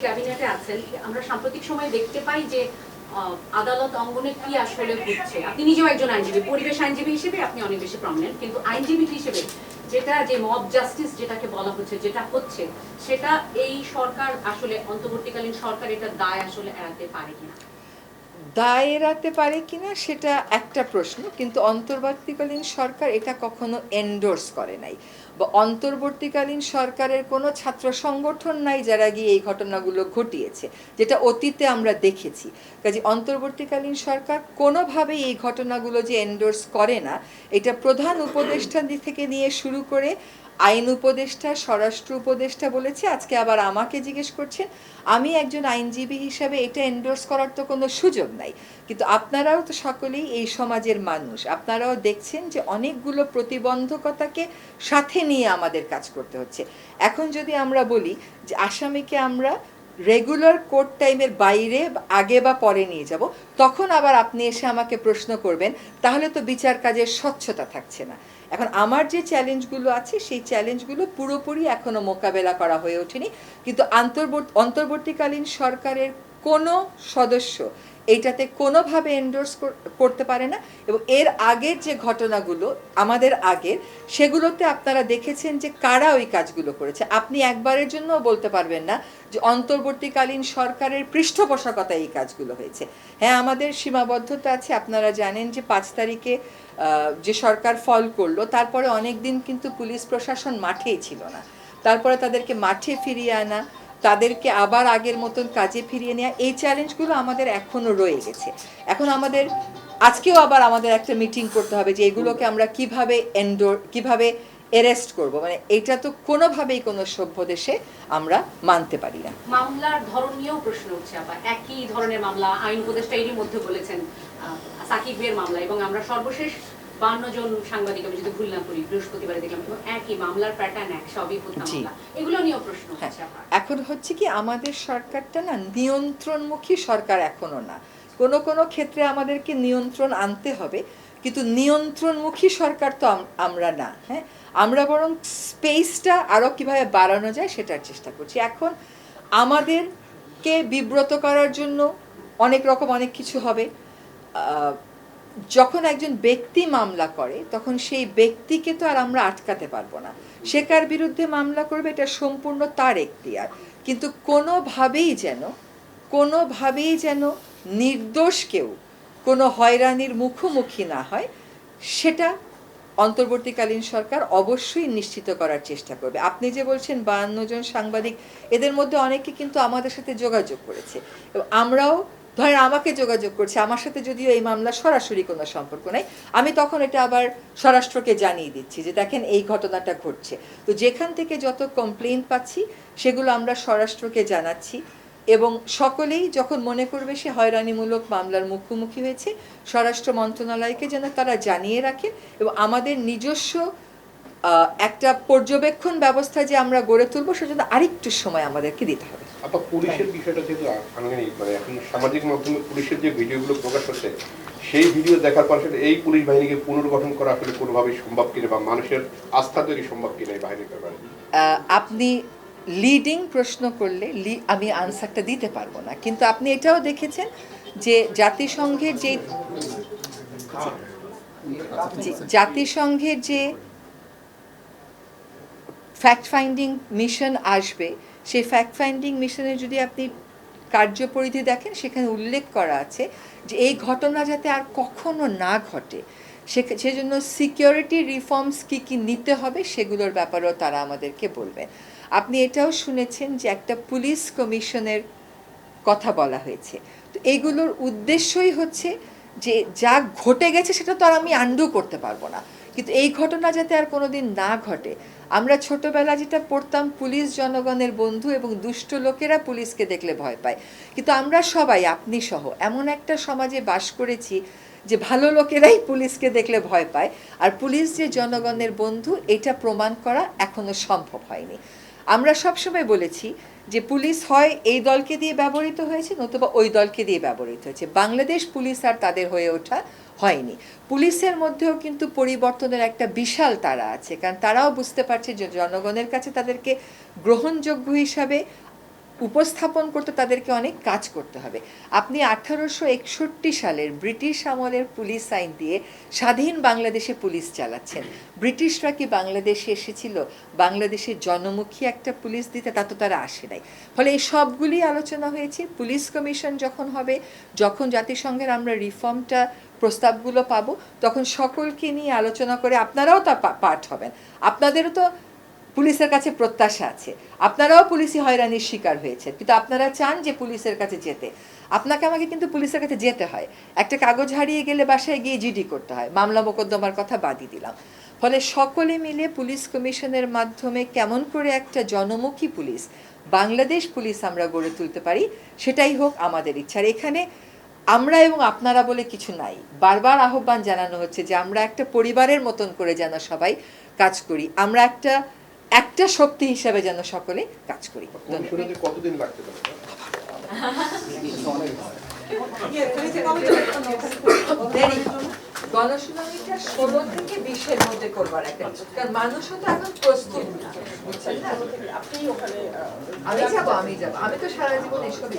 ক্যাবিনেটে আছেন, আমরা সাম্প্রতিক সময়ে দেখতে পাই যে আদালত অঙ্গনে কি আসলে হচ্ছে। আপনি নিজেও একজন আইনজীবী, পরিবেশ আইনজীবী হিসেবে আপনি অনেক বেশি প্রমিনেন্ট, কিন্তু আইনজীবী হিসেবে যেটা যে মব জাস্টিস যেটাকে বলা হচ্ছে, যেটা হচ্ছে, সেটা এই সরকার আসলে অন্তর্বর্তীকালীন সরকার এটা দায় আসলে এড়াতে পারে কিনা? দায় এড়াতে পারে কিনা সেটা একটা প্রশ্ন, কিন্তু অন্তর্বর্তীকালীন সরকার এটা কখনো এন্ডোর্স করে নাই, বা অন্তর্বর্তীকালীন সরকারের কোনো ছাত্র সংগঠন নাই যারা গিয়ে এই ঘটনাগুলো ঘটিয়েছে, যেটা অতীতে আমরা দেখেছি। কাজে অন্তর্বর্তীকালীন সরকার কোনোভাবেই এই ঘটনাগুলো যে এন্ডোর্স করে না, এটা প্রধান উপদেষ্টা থেকে নিয়ে শুরু করে আইন উপদেষ্টা, স্বরাষ্ট্র উপদেষ্টা বলেছে, আজকে আবার আমাকে জিজ্ঞেস করছেন। আমি একজন আইনজীবী হিসাবে এটা এন্ডোর্স করার তো কোনো সুযোগ নাই, কিন্তু আপনারাও তো সকলেই এই সমাজের মানুষ, আপনারাও দেখছেন যে অনেকগুলো প্রতিবন্ধকতাকে সাথে নিয়ে আমাদের কাজ করতে হচ্ছে। এখন যদি আমরা বলি যে আসামিকে আমরা রেগুলার কোর্ট টাইমের বাইরে আগে বা পরে নিয়ে যাব, তখন আবার আপনি এসে আমাকে প্রশ্ন করবেন, তাহলে তো বিচার কাজের স্বচ্ছতা থাকছে না। এখন আমার যে চ্যালেঞ্জগুলো আছে সেই চ্যালেঞ্জগুলো পুরোপুরি এখনো মোকাবেলা করা হয়ে ওঠেনি, কিন্তু অন্তর্বর্তীকালীন সরকারের কোনো সদস্য এইটাতে কোনোভাবে এন্ডোর্স করতে পারে না। এবং এর আগের যে ঘটনাগুলো আমাদের আগের, সেগুলোতে আপনারা দেখেছেন যে কারা ওই কাজগুলো করেছে। আপনি একবারের জন্য বলতে পারবেন না যে অন্তর্বর্তীকালীন সরকারের পৃষ্ঠপোষকতায় এই কাজগুলো হয়েছে। হ্যাঁ, আমাদের সীমাবদ্ধতা আছে। আপনারা জানেন যে 5 তারিখে যে সরকার ফল করলো, তারপরে অনেক দিন কিন্তু পুলিশ প্রশাসন মাঠেই ছিল না। তারপরে তাদেরকে মাঠে ফিরিয়ে আনা, তাদেরকে আবার আগের মতন কাজে ফিরিয়ে নেওয়া, এই চ্যালেঞ্জগুলো আমাদের এখনও রয়ে গেছে। এখন আমাদের আজকেও আবার আমাদের একটা মিটিং করতে হবে যে এগুলোকে আমরা কিভাবে অ্যারেস্ট করব। মানে এটা তো কোনোভাবেই কোনো সভ্য দেশে আমরা মানতে পারি না। মামলার ধরন নিয়েও প্রশ্ন উঠছে, আবার একই ধরনের মামলা আইন উপদেষ্টা এরই মধ্যে বলেছেন সাকিবের মামলা, এবং আমরা সর্বশেষ 52 জন সাংবাদিক, আমি যদি ভুল না করি, বৃহস্পতিবারে দেখলাম, এবং একই মামলার প্যাটার্ন এক, সবই হত্যা মামলা, এগুলো নিয়েও প্রশ্ন হচ্ছে। এখন হচ্ছে কি, আমাদের সরকারটা না নিয়ন্ত্রণমুখী সরকার এখনো না। কোনো কোনো ক্ষেত্রে আমাদেরকে নিয়ন্ত্রণ আনতে হবে, কিন্তু নিয়ন্ত্রণমুখী সরকার তো আমরা না। হ্যাঁ, আমরা বরং স্পেসটা আরও কীভাবে বাড়ানো যায় সেটার চেষ্টা করছি। এখন আমাদেরকে বিব্রত করার জন্য অনেক কিছু হবে। যখন একজন ব্যক্তি মামলা করে, তখন সেই ব্যক্তিকে তো আর আমরা আটকাতে পারবো না। সে কার বিরুদ্ধে মামলা করবে এটা সম্পূর্ণ তার এখতিয়ার, কিন্তু কোনোভাবেই যেন নির্দোষ কেউ কোনো হয়রানির মুখোমুখি না হয়, সেটা অন্তর্বর্তীকালীন সরকার অবশ্যই নিশ্চিত করার চেষ্টা করবে। আপনি যে বলছেন 52 জন সাংবাদিক, এদের মধ্যে অনেকে কিন্তু আমাদের সাথে যোগাযোগ করেছে, এবং আমরাও, ধরেন আমাকে যোগাযোগ করছে, আমার সাথে যদিও এই মামলা সরাসরি কোনো সম্পর্ক নেই, আমি তখন এটা আবার স্বরাষ্ট্রকে জানিয়ে দিচ্ছি যে দেখেন এই ঘটনাটা ঘটছে। তো যেখান থেকে যত কমপ্লেইন পাচ্ছি সেগুলো আমরা স্বরাষ্ট্রকে জানাচ্ছি, এবং সকলেই যখন মনে করবে সে হয়রানিমূলক মামলার মুখোমুখি হয়েছে, স্বরাষ্ট্র মন্ত্রণালয়কে যেন তারা জানিয়ে রাখে, এবং আমাদের নিজস্ব একটা পর্যবেক্ষণ ব্যবস্থা যে আমরা গড়ে তুলবো, সেজন্য আরেকটু সময় আমাদেরকে দিতে হবে। আপা, পুলিশের বিষয়টা যেহেতু আনুষ্ঠানিক, মানে এখন সামাজিক মাধ্যমে পুলিশের যে ভিডিওগুলো প্রকাশ হচ্ছে, সেই ভিডিও দেখার পর এই পুলিশ বাহিনীকে পুনর্গঠন করা আসলে কোনোভাবেই সম্ভব কিনা, বা মানুষের আস্থা তৈরি সম্ভব কিনা এই বাহিনীর ব্যাপারে? আপনি লিডিং প্রশ্ন করলে আমি আনসারটা দিতে পারবো না, কিন্তু আপনি এটাও দেখেছেন যে জাতিসংঘের যে ফ্যাক্ট ফাইন্ডিং মিশন আসবে, সেই ফ্যাক্ট ফাইন্ডিং মিশনে যদি আপনি কার্যপরিধি দেখেন, সেখানে উল্লেখ করা আছে যে এই ঘটনা যাতে আর কখনো না ঘটে, সেজন্য সিকিউরিটি রিফর্মস কী নিতে হবে সেগুলোর ব্যাপারেও তারা আমাদেরকে বলবেন। আপনি এটাও শুনেছেন যে একটা পুলিশ কমিশনের কথা বলা হয়েছে। তো এইগুলোর উদ্দেশ্যই হচ্ছে যে যা ঘটে গেছে সেটা তো আর আমি আন্ডু করতে পারবো না, কিন্তু এই ঘটনা যাতে আর কোনোদিন না ঘটে। আমরা ছোটবেলা যেটা পড়তাম, পুলিশ জনগণের বন্ধু, এবং দুষ্ট লোকেরা পুলিশকে দেখলে ভয় পায়, কিন্তু আমরা সবাই, আপনি সহ, এমন একটা সমাজে বাস করেছি যে ভালো লোকেরাই পুলিশকে দেখলে ভয় পায়, আর পুলিশ যে জনগণের বন্ধু এটা প্রমাণ করা এখনো সম্ভব হয়নি। আমরা সবসময় বলেছি যে পুলিশ হয় এই দলকে দিয়ে ব্যবহৃত হয়েছে, নতুবা ওই দলকে দিয়ে ব্যবহৃত হয়েছে। বাংলাদেশ পুলিশ আর তাদের হয়ে ওঠা হয়নি। পুলিশের মধ্যেও কিন্তু পরিবর্তনের একটা বিশাল তারা আছে, কারণ তারাও বুঝতে পারছে যে জনগণের কাছে তাদেরকে গ্রহণযোগ্য হিসাবে উপস্থাপন করতে তাদেরকে অনেক কাজ করতে হবে। আপনি 1861 সালের ব্রিটিশ আমলের পুলিশ আইন দিয়ে স্বাধীন বাংলাদেশে পুলিশ চালাচ্ছেন। ব্রিটিশরা কি বাংলাদেশে এসেছিল বাংলাদেশের জনমুখী একটা পুলিশ দিতে? তা তো তারা আসে নাই। ফলে এই সবগুলি আলোচনা হয়েছে। পুলিশ কমিশন যখন হবে, যখন জাতিসংঘের আমরা রিফর্মটা প্রস্তাবগুলো পাবো, তখন সকলকে নিয়ে আলোচনা করে আপনারাও তা পার্ট হবেন। আপনাদেরও তো পুলিশের কাছে প্রত্যাশা আছে, আপনারাও পুলিশি হয়রানির শিকার হয়েছে, কিন্তু আপনারা চান যে পুলিশের কাছে যেতে। আপনাকে আমাকে কিন্তু পুলিশের কাছে যেতে হয়। একটা কাগজ হারিয়ে গেলে বাসায় গিয়ে জিডি করতে হয়, মামলা মোকদ্দমার কথা বাদই দিলাম। ফলে সকলে মিলে পুলিশ কমিশনের মাধ্যমে কেমন করে একটা জনমুখী পুলিশ, বাংলাদেশ পুলিশ আমরা গড়ে তুলতে পারি, সেটাই হোক আমাদের ইচ্ছা। আর এখানে আমরা এবং আপনারা বলে কিছু নাই, বারবার আহ্বান জানানো হচ্ছে যে আমরা একটা পরিবারের মতন করে যেন সবাই কাজ করি, আমরা একটা শক্তি হিসাবে যেন সকলে কাজ করি। কমিশনে কতদিন লাগতে পারে? গণশুনানিটা 16 থেকে 20-এর মধ্যে করবার একটা, কারণ মানুষও তো এখন প্রস্তুত না, বুঝছেন না? আমি যাবো, আমি তো সারা জীবন এসবই